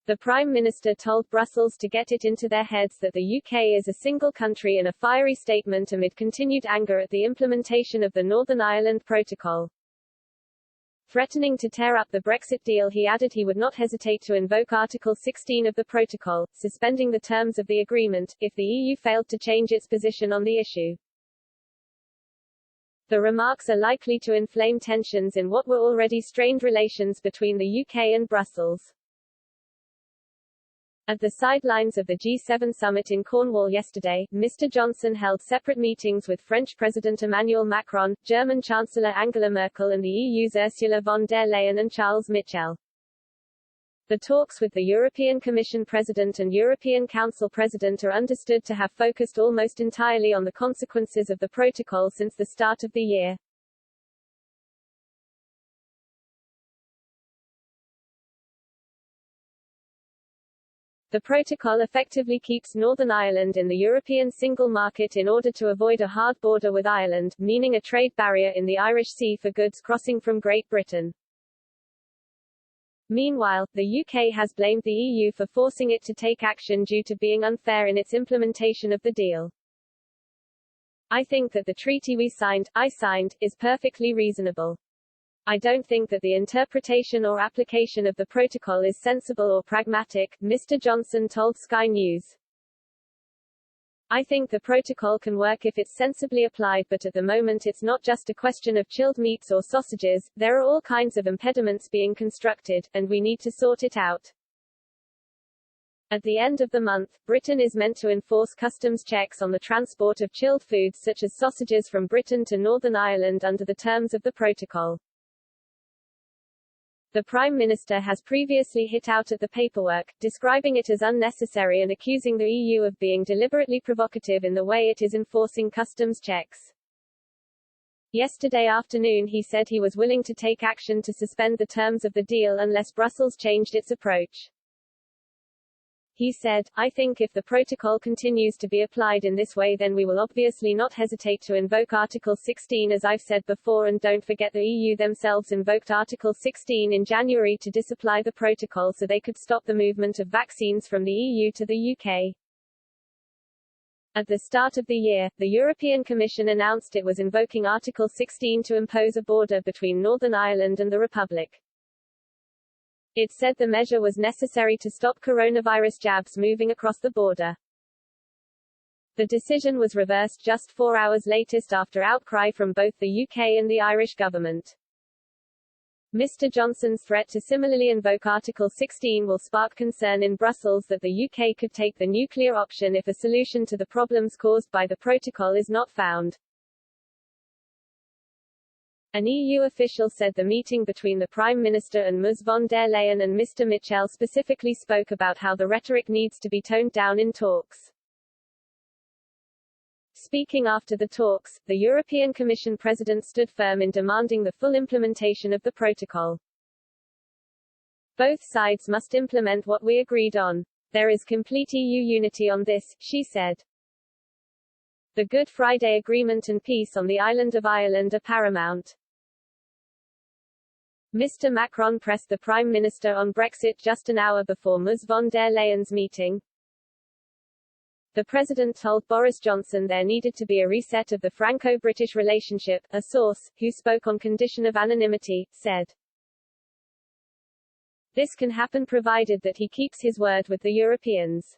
The Prime Minister told Brussels to get it into their heads that the UK is a single country in a fiery statement amid continued anger at the implementation of the Northern Ireland Protocol. Threatening to tear up the Brexit deal, he added he would not hesitate to invoke Article 16 of the Protocol, suspending the terms of the agreement, if the EU failed to change its position on the issue. The remarks are likely to inflame tensions in what were already strained relations between the UK and Brussels. At the sidelines of the G7 summit in Cornwall yesterday, Mr. Johnson held separate meetings with French President Emmanuel Macron, German Chancellor Angela Merkel and the EU's Ursula von der Leyen and Charles Michel. The talks with the European Commission President and European Council President are understood to have focused almost entirely on the consequences of the protocol since the start of the year. The protocol effectively keeps Northern Ireland in the European single market in order to avoid a hard border with Ireland, meaning a trade barrier in the Irish Sea for goods crossing from Great Britain. Meanwhile, the UK has blamed the EU for forcing it to take action due to being unfair in its implementation of the deal. I think that the treaty I signed, is perfectly reasonable. I don't think that the interpretation or application of the protocol is sensible or pragmatic, Mr. Johnson told Sky News. I think the protocol can work if it's sensibly applied, but at the moment it's not just a question of chilled meats or sausages, there are all kinds of impediments being constructed, and we need to sort it out. At the end of the month, Britain is meant to enforce customs checks on the transport of chilled foods such as sausages from Britain to Northern Ireland under the terms of the protocol. The Prime Minister has previously hit out at the paperwork, describing it as unnecessary and accusing the EU of being deliberately provocative in the way it is enforcing customs checks. Yesterday afternoon he said he was willing to take action to suspend the terms of the deal unless Brussels changed its approach. He said, I think if the protocol continues to be applied in this way then we will obviously not hesitate to invoke Article 16 as I've said before, and don't forget the EU themselves invoked Article 16 in January to disapply the protocol so they could stop the movement of vaccines from the EU to the UK. At the start of the year, the European Commission announced it was invoking Article 16 to impose a border between Northern Ireland and the Republic. It said the measure was necessary to stop coronavirus jabs moving across the border. The decision was reversed just 4 hours later after outcry from both the UK and the Irish government. Mr. Johnson's threat to similarly invoke Article 16 will spark concern in Brussels that the UK could take the nuclear option if a solution to the problems caused by the protocol is not found. An EU official said the meeting between the Prime Minister and Ms von der Leyen and Mr. Michel specifically spoke about how the rhetoric needs to be toned down in talks. Speaking after the talks, the European Commission President stood firm in demanding the full implementation of the protocol. Both sides must implement what we agreed on. There is complete EU unity on this, she said. The Good Friday Agreement and peace on the island of Ireland are paramount. Mr. Macron pressed the Prime Minister on Brexit just an hour before Ms von der Leyen's meeting. The President told Boris Johnson there needed to be a reset of the Franco-British relationship, a source, who spoke on condition of anonymity, said. This can happen provided that he keeps his word with the Europeans.